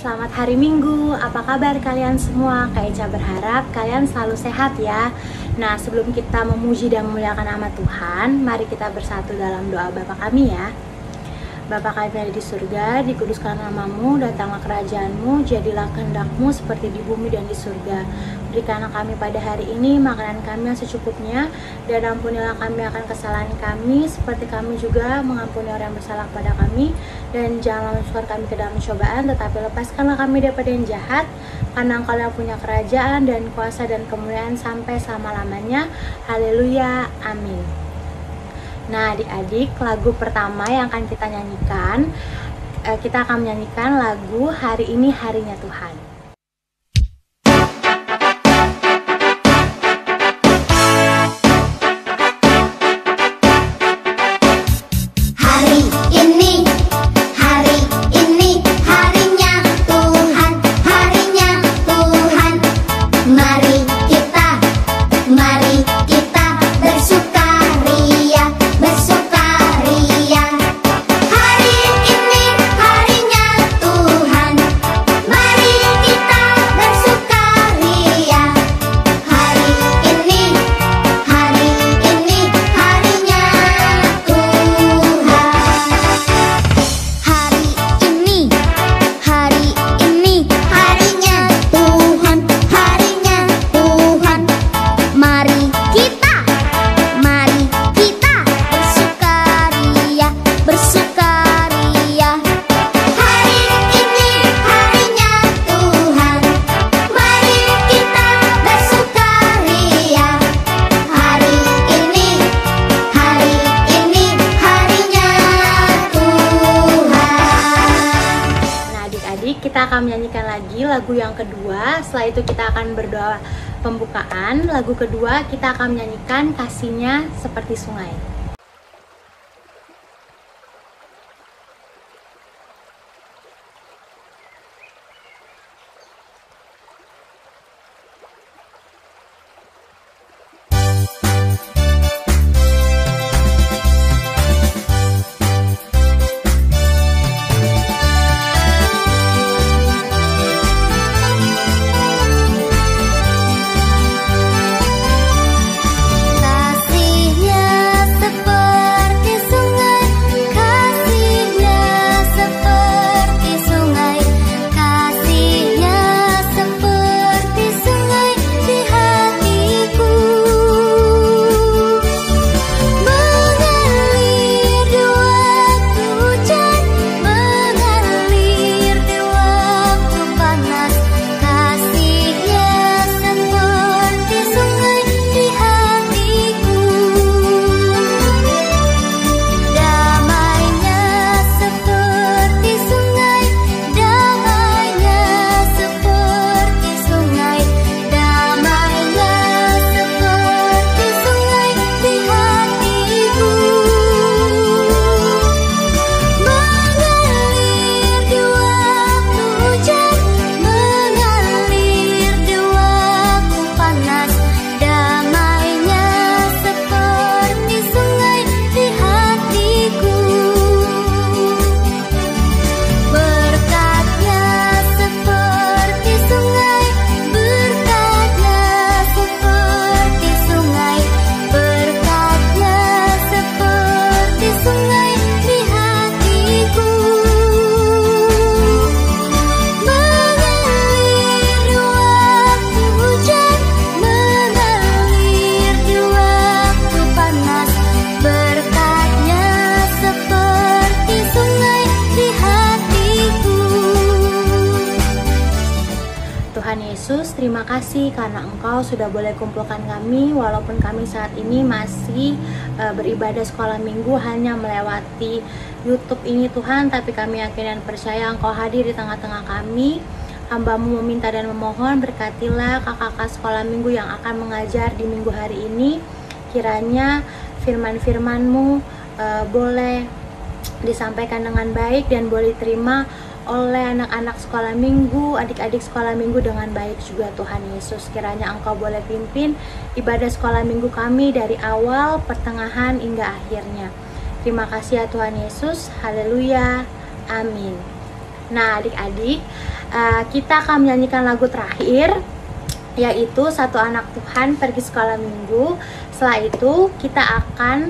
selamat hari Minggu. Apa kabar kalian semua? Kak Eca berharap kalian selalu sehat ya. Nah, sebelum kita memuji dan memuliakan nama Tuhan, mari kita bersatu dalam doa Bapa kami ya. Bapa kami yang ada di surga, dikuduskan namamu, datanglah kerajaanmu, jadilah kehendakmu seperti di bumi dan di surga. Berikanlah kami pada hari ini makanan kami yang secukupnya, dan ampunilah kami akan kesalahan kami, seperti kami juga mengampuni orang yang bersalah kepada kami. Dan janganlah masukkan kami ke dalam cobaan, tetapi lepaskanlah kami daripada yang jahat, karena Engkau yang punya kerajaan dan kuasa dan kemuliaan sampai selama-lamanya. Haleluya, amin. Nah, adik-adik, lagu pertama yang akan kita nyanyikan, kita akan menyanyikan lagu Hari Ini Harinya Tuhan. Kita akan menyanyikan lagi lagu yang kedua. Setelah itu kita akan berdoa pembukaan. Lagu kedua kita akan menyanyikan Kasihnya Seperti Sungai. Tuhan Yesus, terima kasih karena Engkau sudah boleh kumpulkan kami walaupun kami saat ini masih beribadah sekolah minggu hanya melewati YouTube ini Tuhan, tapi kami yakin dan percaya Engkau hadir di tengah-tengah kami. Hamba-Mu meminta dan memohon, berkatilah kakak-kakak sekolah minggu yang akan mengajar di minggu hari ini. Kiranya firman-firman-Mu boleh disampaikan dengan baik dan boleh diterima oleh anak-anak sekolah minggu, adik-adik sekolah minggu dengan baik juga Tuhan Yesus. Kiranya Engkau boleh pimpin ibadah sekolah minggu kami dari awal, pertengahan, hingga akhirnya. Terima kasih ya Tuhan Yesus. Haleluya. Amin. Nah adik-adik, kita akan menyanyikan lagu terakhir, yaitu Satu Anak Tuhan Pergi Sekolah Minggu. Setelah itu kita akan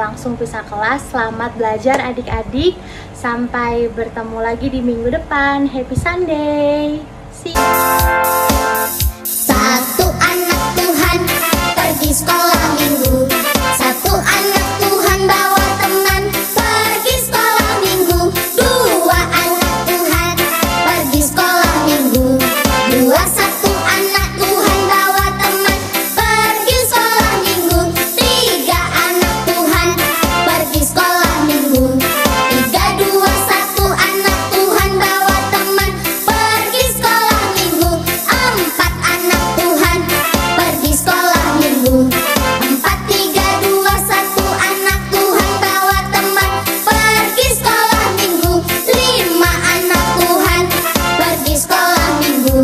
langsung pisah kelas. Selamat belajar adik-adik, sampai bertemu lagi di minggu depan. Happy Sunday, see you. Satu anak Tuhan pergi sekolah minggu. Satu anak Tuhan bawa teman pergi sekolah minggu. Dua anak Tuhan pergi sekolah minggu. Dua satu anak Tuhan bawa teman pergi sekolah minggu. Tiga anak Tuhan pergi sekolah minggu. Tiga dua satu anak Tuhan bawa teman pergi sekolah minggu. Empat anak Tuhan pergi sekolah minggu. Empat tiga dua satu anak Tuhan bawa teman pergi sekolah minggu. Lima anak Tuhan pergi sekolah minggu.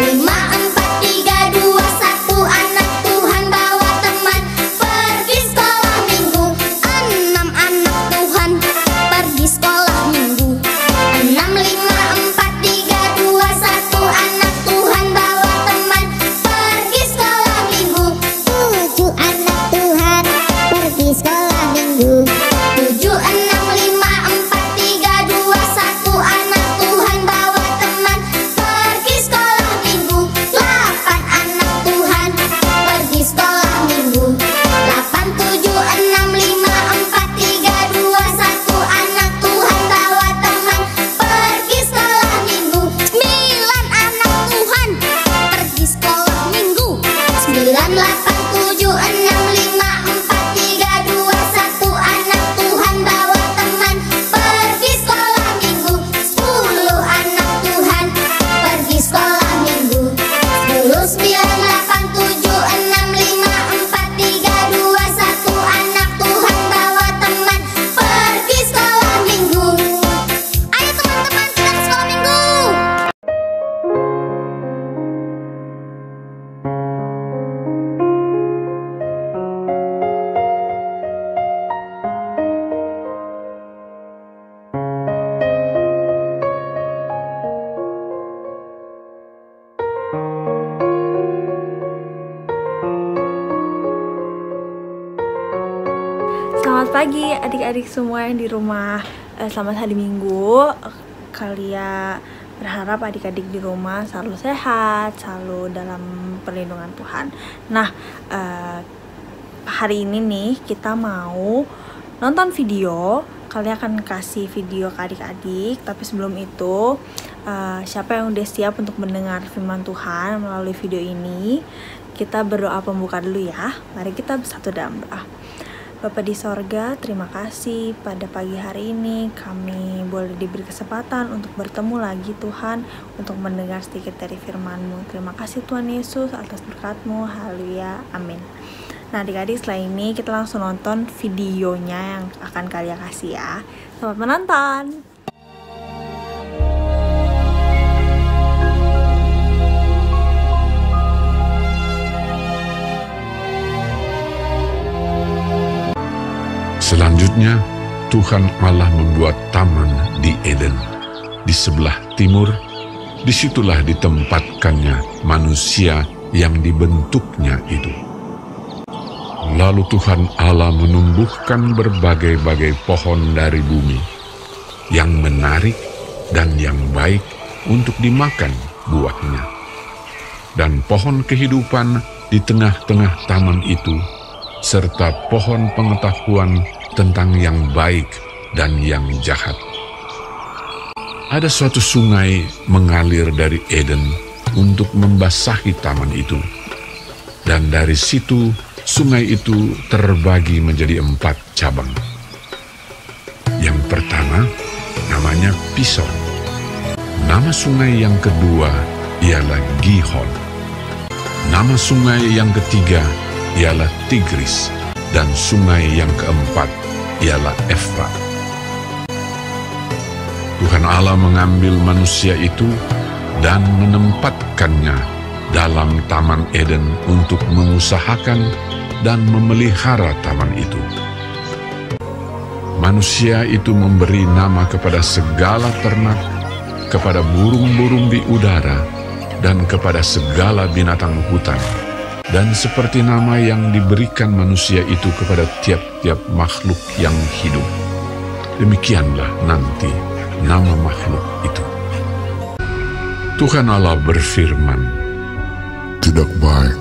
Lima empat tiga dua satu anak Tuhan bawa teman pergi sekolah minggu. Enam anak Tuhan pergi sekolah minggu. Enam lima empat tiga dua satu anak Tuhan bawa teman pergi sekolah minggu. Tujuh anak Tuhan pergi sekolah minggu. Tujuh enam lima empat tiga dua satu anak Tuhan bawa teman pergi sekolah minggu. Delapan anak Tuhan pergi sekolah minggu. Delapan tujuh enam lima empat tiga dua satu anak Tuhan bawa teman pergi sekolah minggu. Sembilan anak Tuhan pergi sekolah minggu. Sembilan delapan tujuh enam lima empat tiga dua satu anak Tuhan bawa teman pergi sekolah minggu. Sepuluh anak Tuhan pergi sekolah minggu. Sepuluh sembilan delapan tujuh enam lima empat tiga dua satu anak Tuhan bawa teman pergi sekolah minggu. Ayo teman-teman, kita ke sekolah minggu. Selamat pagi adik-adik semua yang di rumah. Selamat hari Minggu. Kalian berharap adik-adik di rumah selalu sehat, selalu dalam perlindungan Tuhan. Nah, hari ini nih kita mau nonton video. Kalian akan kasih video ke adik-adik. Tapi sebelum itu, siapa yang udah siap untuk mendengar firman Tuhan melalui video ini? Kita berdoa pembuka dulu ya. Mari kita bersatu dalam doa. Bapa di sorga, terima kasih pada pagi hari ini kami boleh diberi kesempatan untuk bertemu lagi Tuhan, untuk mendengar sedikit dari firman-Mu. Terima kasih Tuhan Yesus atas berkat-Mu, haleluya, amin. Nah adik-adik, setelah ini kita langsung nonton videonya yang akan kalian kasih ya. Selamat menonton! Selanjutnya, Tuhan Allah membuat taman di Eden. Di sebelah timur, disitulah ditempatkannya manusia yang dibentuknya itu. Lalu Tuhan Allah menumbuhkan berbagai-bagai pohon dari bumi, yang menarik dan yang baik untuk dimakan buahnya. Dan pohon kehidupan di tengah-tengah taman itu, serta pohon pengetahuan tentang yang baik dan yang jahat. Ada suatu sungai mengalir dari Eden untuk membasahi taman itu. Dan dari situ, sungai itu terbagi menjadi 4 cabang. Yang pertama, namanya Pison. Nama sungai yang kedua ialah Gihon. Nama sungai yang ketiga ialah Tigris. Dan sungai yang keempat ialah Efrat. Tuhan Allah mengambil manusia itu dan menempatkannya dalam Taman Eden untuk mengusahakan dan memelihara taman itu. Manusia itu memberi nama kepada segala ternak, kepada burung-burung di udara, dan kepada segala binatang hutan, dan seperti nama yang diberikan manusia itu kepada tiap-tiap makhluk yang hidup. Demikianlah nanti nama makhluk itu. Tuhan Allah berfirman, Tidak baik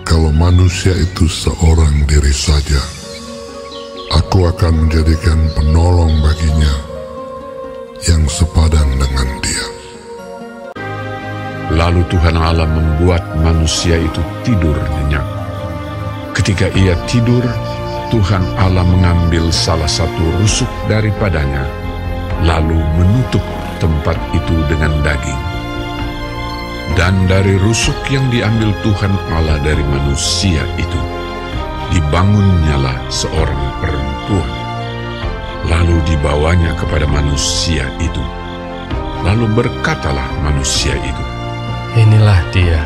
kalau manusia itu seorang diri saja. Aku akan menjadikan penolong baginya yang sepadan dengan dia. Lalu Tuhan Allah membuat manusia itu tidur nyenyak. Ketika ia tidur, Tuhan Allah mengambil salah satu rusuk daripadanya, lalu menutup tempat itu dengan daging. Dan dari rusuk yang diambil Tuhan Allah dari manusia itu, dibangunnyalah seorang perempuan. Lalu dibawanya kepada manusia itu. Lalu berkatalah manusia itu, Inilah dia,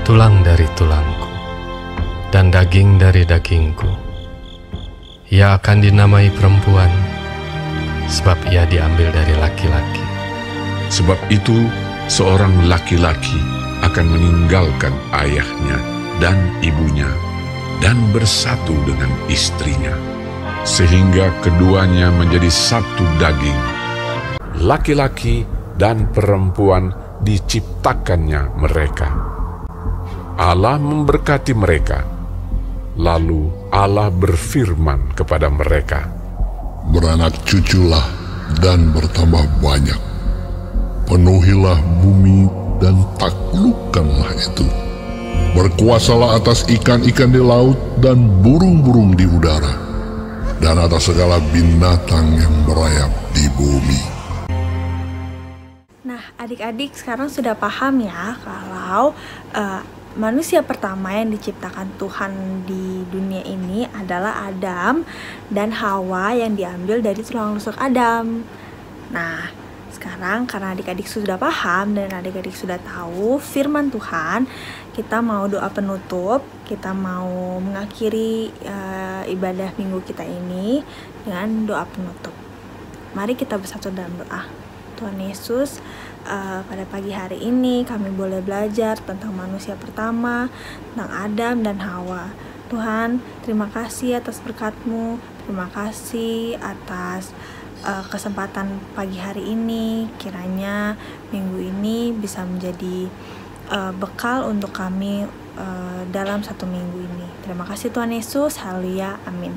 tulang dari tulangku, dan daging dari dagingku. Ia akan dinamai perempuan, sebab ia diambil dari laki-laki. sebab itu seorang laki-laki akan meninggalkan ayahnya dan ibunya dan bersatu dengan istrinya, sehingga keduanya menjadi satu daging. Laki-laki dan perempuan diciptakannya mereka. Allah memberkati mereka. Lalu Allah berfirman kepada mereka, Beranak cuculah dan bertambah banyak. Penuhilah bumi dan taklukkanlah itu. Berkuasalah atas ikan-ikan di laut dan burung-burung di udara, dan atas segala binatang yang berayap di bumi. Nah, adik-adik sekarang sudah paham ya kalau manusia pertama yang diciptakan Tuhan di dunia ini adalah Adam dan Hawa yang diambil dari tulang rusuk Adam. Nah, sekarang karena adik-adik sudah paham dan adik-adik sudah tahu firman Tuhan, kita mau doa penutup, kita mau mengakhiri ibadah minggu kita ini dengan doa penutup. Mari kita bersatu dalam doa. Tuhan Yesus, pada pagi hari ini kami boleh belajar tentang manusia pertama, tentang Adam dan Hawa. Tuhan, terima kasih atas berkat-Mu, terima kasih atas kesempatan pagi hari ini. Kiranya minggu ini bisa menjadi bekal untuk kami dalam satu minggu ini. Terima kasih Tuhan Yesus, haleluya, amin.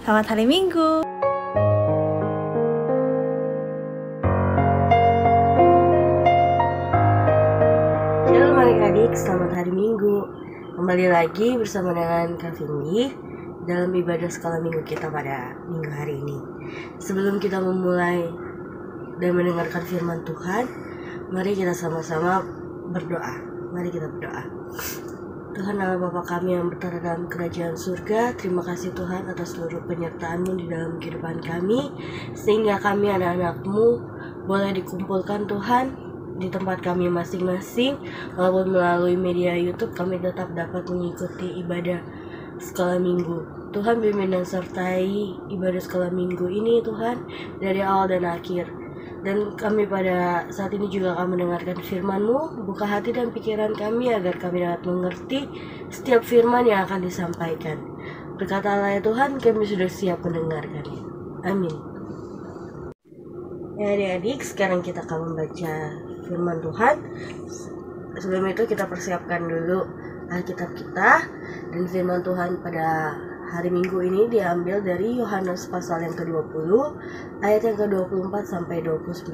Selamat hari Minggu. Shalom adik-adik, selamat hari Minggu. Kembali lagi bersama dengan Kak Vindi dalam ibadah skala minggu kita pada minggu hari ini. Sebelum kita memulai dan mendengarkan firman Tuhan, mari kita sama-sama berdoa. Mari kita berdoa. Tuhan Allah Bapa kami yang berada dalam kerajaan surga, terima kasih Tuhan atas seluruh penyertaan-Mu di dalam kehidupan kami, sehingga kami anak-anak-Mu boleh dikumpulkan Tuhan di tempat kami masing-masing, walaupun melalui media YouTube kami tetap dapat mengikuti ibadah skala minggu. Tuhan bimbing dan sertai ibadah skala minggu ini Tuhan dari awal dan akhir. Dan kami pada saat ini juga akan mendengarkan firman-Mu. Buka hati dan pikiran kami agar kami dapat mengerti setiap firman yang akan disampaikan. Berkatalah ya Tuhan, kami sudah siap mendengarkannya. Amin. Ya adik-adik, sekarang kita akan membaca firman Tuhan. Sebelum itu kita persiapkan dulu Alkitab kita. Dan firman Tuhan pada hari Minggu ini diambil dari Yohanes pasal yang ke-20 ayat yang ke-24 sampai 29.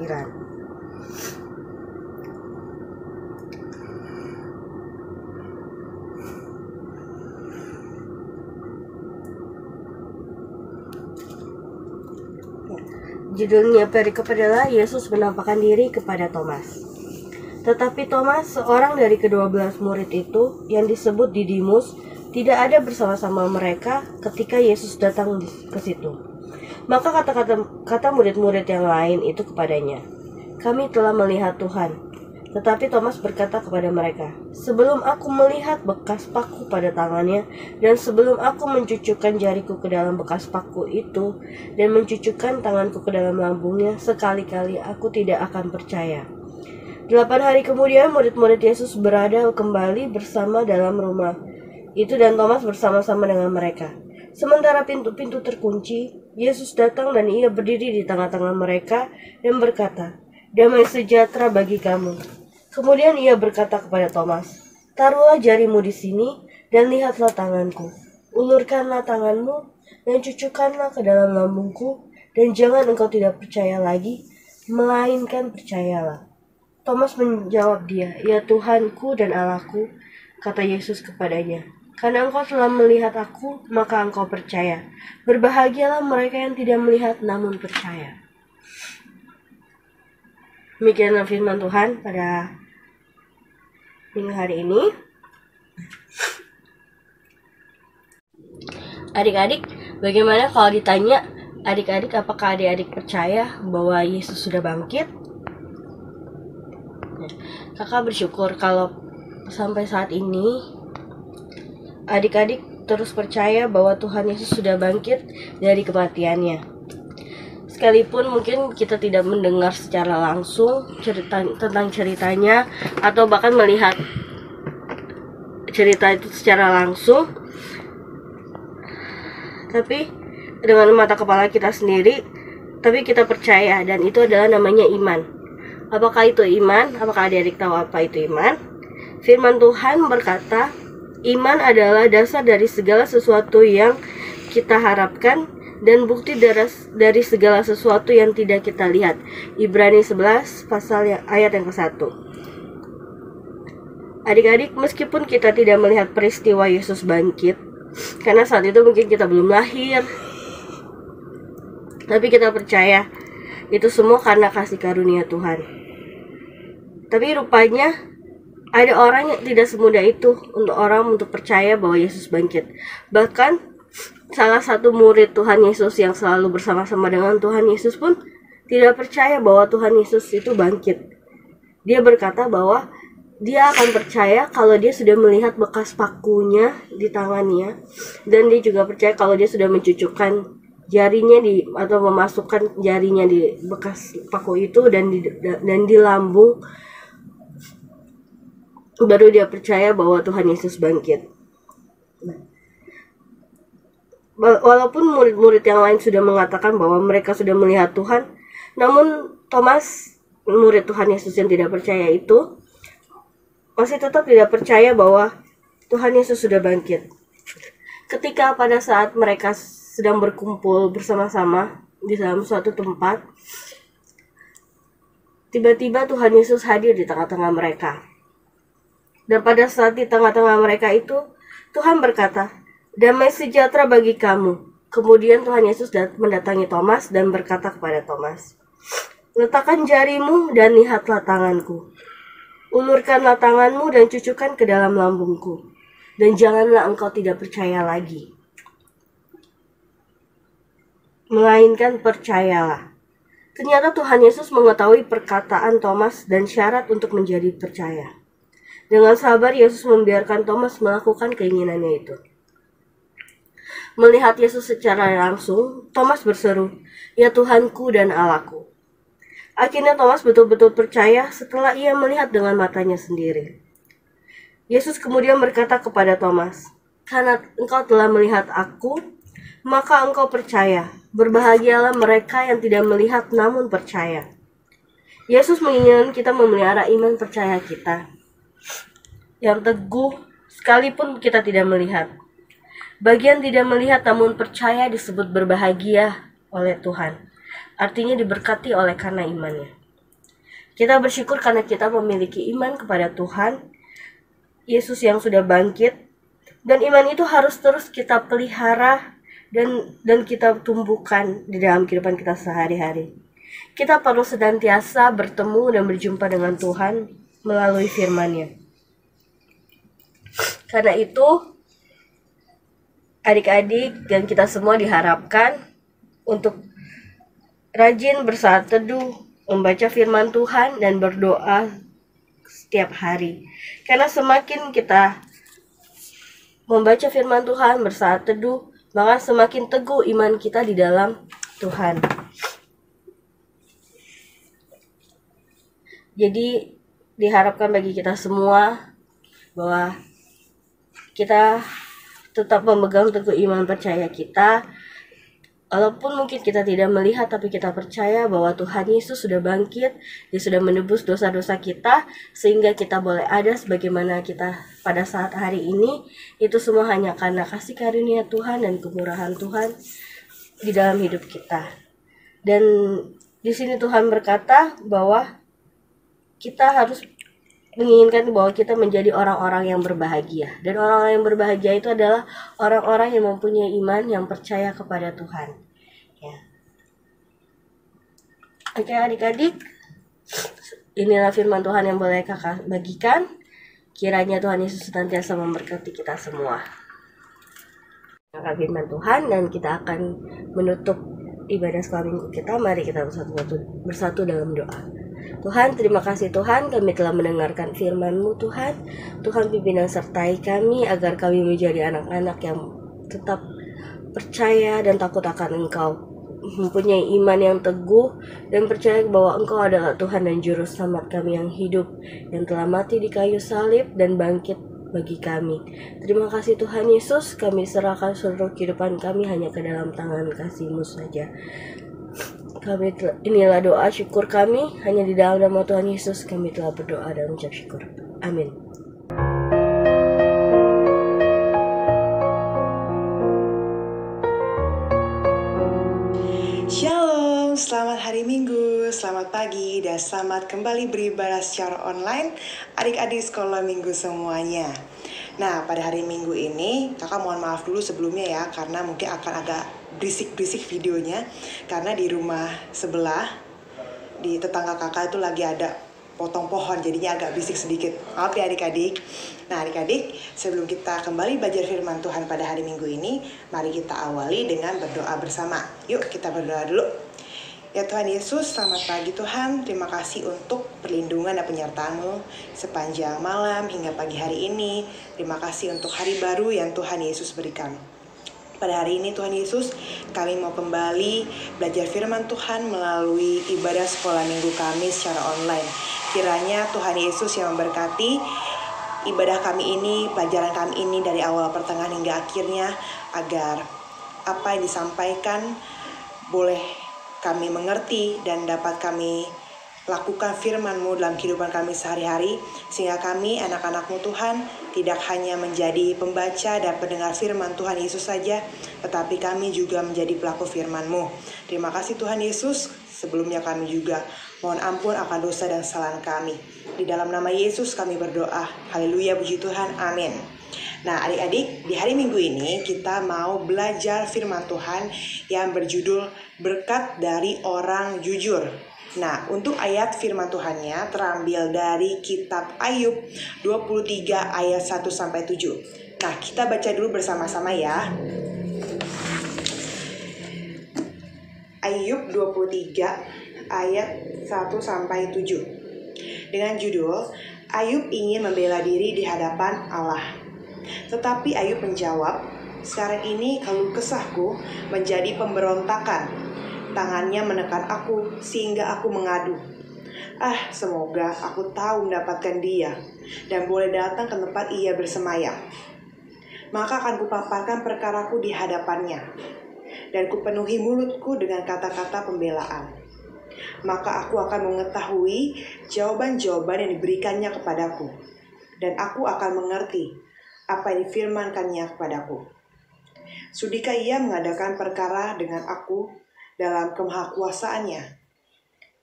Judulnya perikop adalah Yesus menampakkan diri kepada Thomas. Tetapi Thomas, seorang dari ke-12 murid itu yang disebut Didimus, tidak ada bersama-sama mereka ketika Yesus datang ke situ. Maka kata murid-murid yang lain itu kepadanya, "Kami telah melihat Tuhan." Tetapi Thomas berkata kepada mereka, "Sebelum aku melihat bekas paku pada tangannya, dan sebelum aku mencucukkan jariku ke dalam bekas paku itu, dan mencucukkan tanganku ke dalam lambungnya, sekali-kali aku tidak akan percaya." 8 hari kemudian murid-murid Yesus berada kembali bersama dalam rumah itu, dan Thomas bersama-sama dengan mereka. Sementara pintu-pintu terkunci, Yesus datang dan ia berdiri di tengah-tengah mereka dan berkata, "Damai sejahtera bagi kamu." Kemudian ia berkata kepada Thomas, "Taruhlah jarimu di sini dan lihatlah tanganku. Ulurkanlah tanganmu dan cucukkanlah ke dalam lambungku, dan jangan engkau tidak percaya lagi, melainkan percayalah." Thomas menjawab dia, "Ya Tuhanku dan Allahku," kata Yesus kepadanya. "Karena engkau telah melihat aku, maka engkau percaya. Berbahagialah mereka yang tidak melihat namun percaya." Demikianlah firman Tuhan pada minggu hari ini. Adik-adik, bagaimana kalau ditanya adik-adik, apakah adik-adik percaya bahwa Yesus sudah bangkit? Kakak bersyukur kalau sampai saat ini adik-adik terus percaya bahwa Tuhan Yesus sudah bangkit dari kematiannya. Sekalipun mungkin kita tidak mendengar secara langsung tentang ceritanya, atau bahkan melihat cerita itu secara langsung, tapi dengan mata kepala kita sendiri, tapi kita percaya, dan itu adalah namanya iman. Apakah itu iman? Apakah adik-adik tahu apa itu iman? Firman Tuhan berkata, iman adalah dasar dari segala sesuatu yang kita harapkan dan bukti dari segala sesuatu yang tidak kita lihat. Ibrani 11 ayat yang ke-1. Adik-adik, meskipun kita tidak melihat peristiwa Yesus bangkit, karena saat itu mungkin kita belum lahir, tapi kita percaya itu semua karena kasih karunia Tuhan. Tapi rupanya ada orang yang tidak semudah itu untuk percaya bahwa Yesus bangkit. Bahkan salah satu murid Tuhan Yesus yang selalu bersama-sama dengan Tuhan Yesus pun tidak percaya bahwa Tuhan Yesus itu bangkit. Dia berkata bahwa dia akan percaya kalau dia sudah melihat bekas pakunya di tangannya, dan dia juga percaya kalau dia sudah mencucukkan jarinya atau memasukkan jarinya di bekas paku itu dan di lambung, baru dia percaya bahwa Tuhan Yesus bangkit. Walaupun murid-murid yang lain sudah mengatakan bahwa mereka sudah melihat Tuhan, namun Thomas, murid Tuhan Yesus yang tidak percaya itu, masih tetap tidak percaya bahwa Tuhan Yesus sudah bangkit. Ketika pada saat mereka sedang berkumpul bersama-sama di dalam suatu tempat, tiba-tiba Tuhan Yesus hadir di tengah-tengah mereka. Dan pada saat di tengah-tengah mereka itu, Tuhan berkata, "Damai sejahtera bagi kamu." Kemudian Tuhan Yesus mendatangi Thomas dan berkata kepada Thomas, "Letakkan jarimu dan lihatlah tanganku. Ulurkanlah tanganmu dan cucukkan ke dalam lambungku. Dan janganlah engkau tidak percaya lagi, melainkan percayalah." Ternyata Tuhan Yesus mengetahui perkataan Thomas dan syarat untuk menjadi percaya. Dengan sabar Yesus membiarkan Thomas melakukan keinginannya itu. Melihat Yesus secara langsung, Thomas berseru, "Ya Tuhanku dan Allahku." Akhirnya Thomas betul-betul percaya setelah ia melihat dengan matanya sendiri. Yesus kemudian berkata kepada Thomas, "Karena engkau telah melihat aku, maka engkau percaya. Berbahagialah mereka yang tidak melihat namun percaya." Yesus menginginkan kita memelihara iman percaya kita yang teguh sekalipun kita tidak melihat. Bagian tidak melihat namun percaya disebut berbahagia oleh Tuhan. Artinya diberkati oleh karena imannya. Kita bersyukur karena kita memiliki iman kepada Tuhan Yesus yang sudah bangkit, dan iman itu harus terus kita pelihara dan kita tumbuhkan di dalam kehidupan kita sehari-hari. Kita perlu senantiasa bertemu dan berjumpa dengan Tuhan melalui firman-Nya. Karena itu, adik-adik dan kita semua diharapkan untuk rajin bersaat teduh, membaca firman Tuhan, dan berdoa setiap hari. Karena semakin kita membaca firman Tuhan, bersaat teduh, maka semakin teguh iman kita di dalam Tuhan. Jadi diharapkan bagi kita semua bahwa kita tetap memegang teguh iman percaya kita. Walaupun mungkin kita tidak melihat, tapi kita percaya bahwa Tuhan Yesus sudah bangkit, Dia sudah menebus dosa-dosa kita, sehingga kita boleh ada sebagaimana kita pada saat hari ini. Itu semua hanya karena kasih karunia Tuhan dan kemurahan Tuhan di dalam hidup kita. Dan di sini Tuhan berkata bahwa kita harus menginginkan bahwa kita menjadi orang-orang yang berbahagia. Dan orang-orang yang berbahagia itu adalah orang-orang yang mempunyai iman, yang percaya kepada Tuhan. Ya. Oke adik-adik, inilah firman Tuhan yang boleh kakak bagikan. Kiranya Tuhan Yesus senantiasa memberkati kita semua. Kakak firman Tuhan, dan kita akan menutup ibadah sekolah minggu kita. Mari kita bersatu dalam doa. Tuhan, terima kasih Tuhan, kami telah mendengarkan firman-Mu Tuhan. Tuhan pimpin dan sertai kami agar kami menjadi anak-anak yang tetap percaya dan takut akan Engkau, mempunyai iman yang teguh dan percaya bahwa Engkau adalah Tuhan dan Juru Selamat kami yang hidup, yang telah mati di kayu salib dan bangkit bagi kami. Terima kasih Tuhan Yesus, kami serahkan seluruh kehidupan kami hanya ke dalam tangan kasih-Mu saja. Inilah doa syukur kami, hanya di dalam nama Tuhan Yesus kami telah berdoa dan mengucap syukur. Amin. Shalom, selamat hari Minggu, selamat pagi, dan selamat kembali beribadah secara online adik-adik sekolah minggu semuanya. Nah, pada hari Minggu ini, kakak mohon maaf dulu sebelumnya ya, karena mungkin akan agak berisik-berisik videonya, karena di rumah sebelah, di tetangga kakak itu lagi ada potong pohon, jadinya agak berisik sedikit. Maaf ya adik-adik. Nah adik-adik, sebelum kita kembali belajar firman Tuhan pada hari Minggu ini, mari kita awali dengan berdoa bersama. Yuk kita berdoa dulu. Ya Tuhan Yesus, selamat pagi Tuhan. Terima kasih untuk perlindungan dan penyertaan-Mu sepanjang malam hingga pagi hari ini. Terima kasih untuk hari baru yang Tuhan Yesus berikan. Pada hari ini Tuhan Yesus, kami mau kembali belajar firman Tuhan melalui ibadah sekolah minggu kami secara online. Kiranya Tuhan Yesus yang memberkati ibadah kami ini, pelajaran kami ini dari awal pertengahan hingga akhirnya, agar apa yang disampaikan boleh kami mengerti dan dapat kami lakukan firman-Mu dalam kehidupan kami sehari-hari, sehingga kami anak-anak-Mu Tuhan tidak hanya menjadi pembaca dan pendengar firman Tuhan Yesus saja, tetapi kami juga menjadi pelaku firman-Mu. Terima kasih Tuhan Yesus. Sebelumnya kami juga mohon ampun akan dosa dan kesalahan kami. Di dalam nama Yesus kami berdoa. Haleluya, puji Tuhan, amin. Nah adik-adik, di hari Minggu ini kita mau belajar firman Tuhan yang berjudul Berkat dari Orang Jujur. Nah, untuk ayat firman Tuhannya terambil dari kitab Ayub 23 ayat 1-7. Nah, kita baca dulu bersama-sama ya. Ayub 23 ayat 1-7. Dengan judul, Ayub ingin membela diri di hadapan Allah. Tetapi Ayub menjawab, sekarang ini keluh kesahku menjadi pemberontakan. Tangannya menekan aku sehingga aku mengadu. Semoga aku tahu mendapatkan dia dan boleh datang ke tempat ia bersemayam. Maka akan kupaparkan perkaraku di hadapannya dan kupenuhi mulutku dengan kata-kata pembelaan. Maka aku akan mengetahui jawaban-jawaban yang diberikannya kepadaku, dan aku akan mengerti apa yang difirmankannya kepadaku. Sudikah ia mengadakan perkara dengan aku dalam kemahakuasaannya?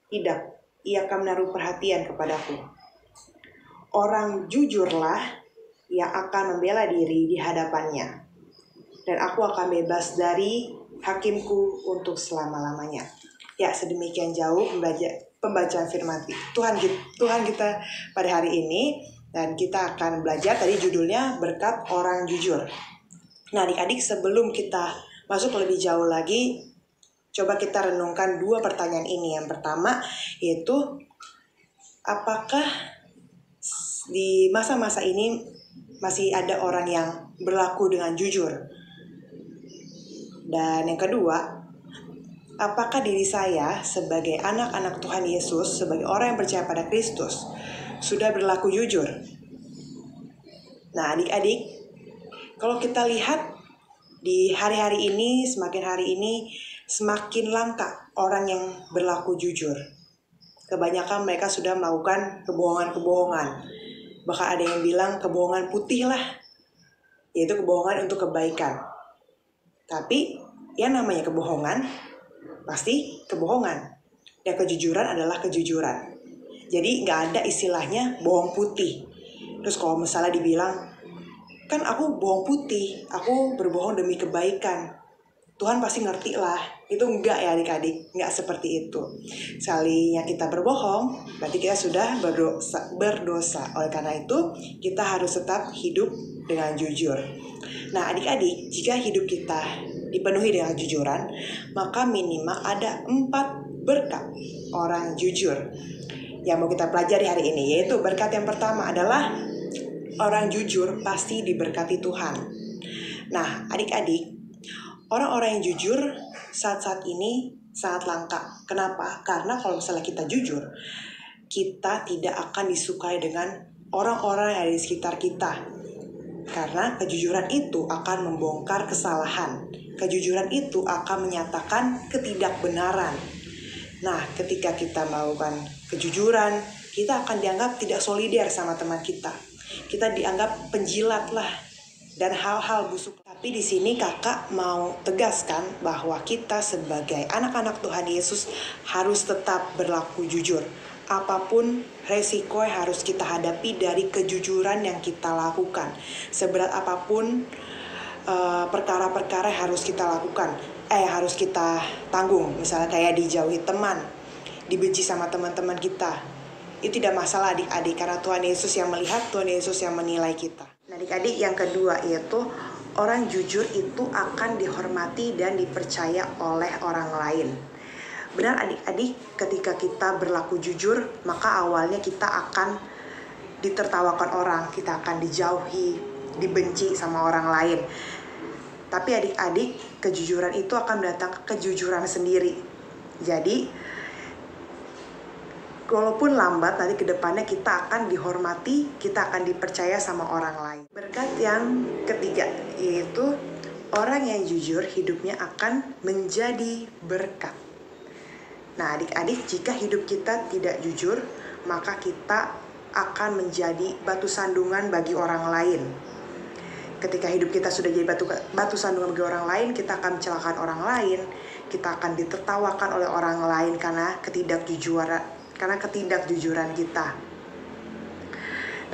Tidak, ia akan menaruh perhatian kepadaku. Orang jujurlah yang akan membela diri di hadapannya, dan aku akan bebas dari hakimku untuk selama-lamanya. Ya, sedemikian jauh pembacaan firman Tuhan kita pada hari ini, dan kita akan belajar tadi judulnya Berkat Orang Jujur. Nah adik-adik, sebelum kita masuk lebih jauh lagi, coba kita renungkan dua pertanyaan ini. Yang pertama yaitu, apakah di masa-masa ini masih ada orang yang berlaku dengan jujur. Dan yang kedua, apakah diri saya sebagai anak-anak Tuhan Yesus, sebagai orang yang percaya pada Kristus, sudah berlaku jujur? Nah, adik-adik, kalau kita lihat di hari-hari ini, semakin hari ini, semakin langka orang yang berlaku jujur. Kebanyakan mereka sudah melakukan kebohongan-kebohongan. Bahkan ada yang bilang kebohongan putih lah, yaitu kebohongan untuk kebaikan. Tapi yang namanya kebohongan pasti kebohongan. Dan kejujuran adalah kejujuran. Jadi nggak ada istilahnya bohong putih. Terus kalau misalnya dibilang, kan aku bohong putih, aku berbohong demi kebaikan, Tuhan pasti ngerti lah. Itu enggak ya adik-adik, enggak seperti itu. Sekalinya kita berbohong, berarti kita sudah berdosa. Oleh karena itu, kita harus tetap hidup dengan jujur. Nah adik-adik, jika hidup kita dipenuhi dengan kejujuran, maka minimal ada 4 berkat orang jujur yang mau kita pelajari hari ini. Yaitu berkat yang pertama adalah orang jujur pasti diberkati Tuhan. Nah adik-adik, orang-orang yang jujur saat-saat ini sangat langka. Kenapa? Karena kalau misalnya kita jujur, kita tidak akan disukai dengan orang-orang yang ada di sekitar kita. Karena kejujuran itu akan membongkar kesalahan. Kejujuran itu akan menyatakan ketidakbenaran. Nah, ketika kita melakukan kejujuran, kita akan dianggap tidak solider sama teman kita. Kita dianggap penjilat lah, dan hal-hal busuk. Tapi di sini kakak mau tegaskan bahwa kita sebagai anak-anak Tuhan Yesus harus tetap berlaku jujur. Apapun resiko yang harus kita hadapi dari kejujuran yang kita lakukan. Seberat apapun perkara-perkara yang harus kita lakukan, harus kita tanggung. Misalnya kayak dijauhi teman, dibenci sama teman-teman kita. Itu tidak masalah adik-adik, karena Tuhan Yesus yang melihat, Tuhan Yesus yang menilai kita. Nah adik-adik, yang kedua yaitu orang jujur itu akan dihormati dan dipercaya oleh orang lain. Benar adik-adik, ketika kita berlaku jujur, maka awalnya kita akan ditertawakan orang, kita akan dijauhi, dibenci sama orang lain. Tapi adik-adik, kejujuran itu akan mendatangkan kejujuran sendiri. Jadi walaupun lambat, nanti ke depannya kita akan dihormati, kita akan dipercaya sama orang lain. Berkat yang ketiga, yaitu orang yang jujur hidupnya akan menjadi berkat. Nah adik-adik, jika hidup kita tidak jujur, maka kita akan menjadi batu sandungan bagi orang lain. Ketika hidup kita sudah jadi batu sandungan bagi orang lain, kita akan mencelakakan orang lain, kita akan ditertawakan oleh orang lain karena ketidakjujuran kita.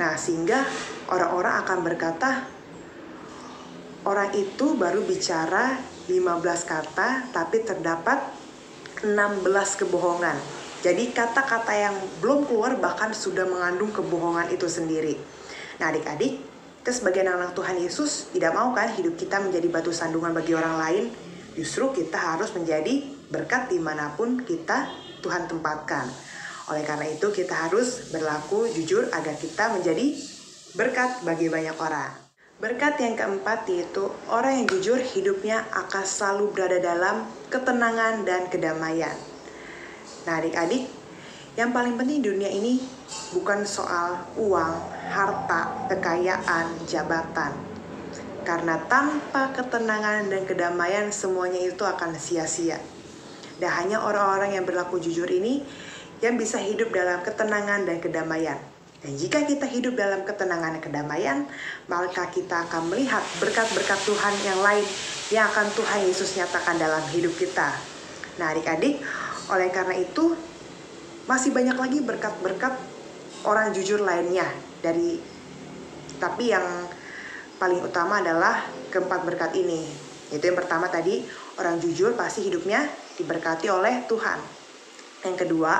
Nah, sehingga orang-orang akan berkata, orang itu baru bicara 15 kata, tapi terdapat 16 kebohongan. Jadi kata-kata yang belum keluar bahkan sudah mengandung kebohongan itu sendiri. Nah adik-adik, kita sebagai anak Tuhan Yesus tidak mau kan hidup kita menjadi batu sandungan bagi orang lain. Justru kita harus menjadi berkat dimanapun kita Tuhan tempatkan. Oleh karena itu kita harus berlaku jujur agar kita menjadi berkat bagi banyak orang. Berkat yang keempat yaitu orang yang jujur hidupnya akan selalu berada dalam ketenangan dan kedamaian. Nah adik-adik, yang paling penting di dunia ini bukan soal uang, harta, kekayaan, jabatan. Karena tanpa ketenangan dan kedamaian semuanya itu akan sia-sia. Dan hanya orang-orang yang berlaku jujur ini yang bisa hidup dalam ketenangan dan kedamaian. Dan jika kita hidup dalam ketenangan dan kedamaian, maka kita akan melihat berkat-berkat Tuhan yang lain yang akan Tuhan Yesus nyatakan dalam hidup kita. Nah adik-adik, oleh karena itu masih banyak lagi berkat-berkat orang jujur lainnya. Tapi yang paling utama adalah keempat berkat ini. Yaitu yang pertama tadi, orang jujur pasti hidupnya diberkati oleh Tuhan. Yang kedua,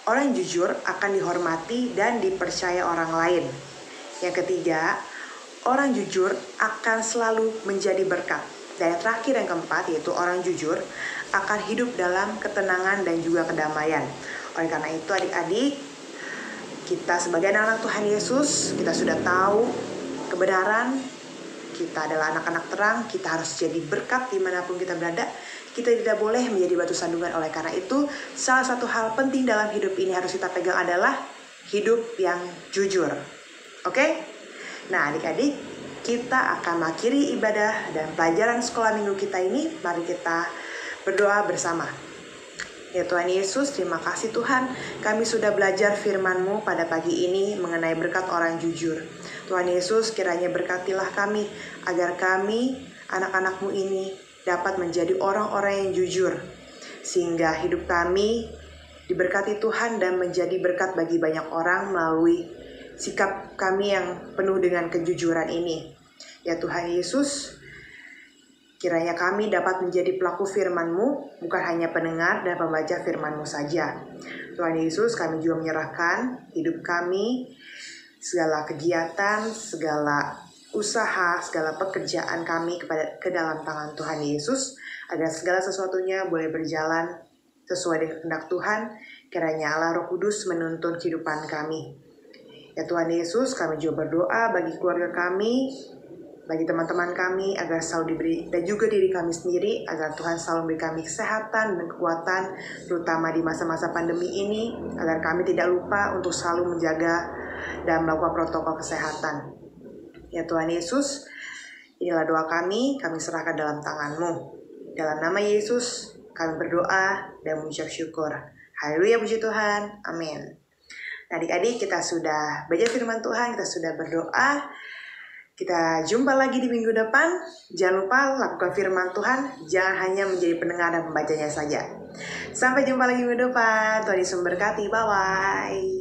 orang jujur akan dihormati dan dipercaya orang lain. Yang ketiga, orang jujur akan selalu menjadi berkat. Dan yang terakhir, yang keempat, yaitu orang jujur akan hidup dalam ketenangan dan juga kedamaian. Oleh karena itu adik-adik, Kita sebagai anak-anak Tuhan Yesus, kita sudah tahu kebenaran. Kita adalah anak-anak terang, kita harus jadi berkat dimanapun kita berada. Kita tidak boleh menjadi batu sandungan. Oleh karena itu, salah satu hal penting dalam hidup ini harus kita pegang adalah hidup yang jujur. Oke? Nah, adik-adik, kita akan mengakhiri ibadah dan pelajaran sekolah minggu kita ini. Mari kita berdoa bersama. Ya Tuhan Yesus, terima kasih Tuhan, kami sudah belajar firman-Mu pada pagi ini mengenai berkat orang jujur. Tuhan Yesus, kiranya berkatilah kami, agar kami, anak-anak-Mu ini, dapat menjadi orang-orang yang jujur. Sehingga hidup kami diberkati Tuhan dan menjadi berkat bagi banyak orang melalui sikap kami yang penuh dengan kejujuran ini. Ya Tuhan Yesus, kiranya kami dapat menjadi pelaku firman-Mu, bukan hanya pendengar dan pembaca firman-Mu saja. Tuhan Yesus, kami juga menyerahkan hidup kami, segala kegiatan, segala usaha, segala pekerjaan kami ke dalam tangan Tuhan Yesus, agar segala sesuatunya boleh berjalan sesuai dengan kehendak Tuhan. Kiranya Allah Roh Kudus menuntun kehidupan kami. Ya Tuhan Yesus, kami juga berdoa bagi keluarga kami, bagi teman-teman kami, agar selalu diberi, dan juga diri kami sendiri, agar Tuhan selalu memberi kami kesehatan dan kekuatan, terutama di masa-masa pandemi ini, agar kami tidak lupa untuk selalu menjaga dan melakukan protokol kesehatan. Ya Tuhan Yesus, inilah doa kami serahkan dalam tangan-Mu. Dalam nama Yesus, kami berdoa dan mengucap syukur. Haleluya, puji Tuhan. Amin. Adik-adik, kita sudah baca firman Tuhan, kita sudah berdoa. Kita jumpa lagi di minggu depan. Jangan lupa lakukan firman Tuhan. Jangan hanya menjadi pendengar dan pembacanya saja. Sampai jumpa lagi minggu depan. Tuhan Yesus memberkati. Bye-bye.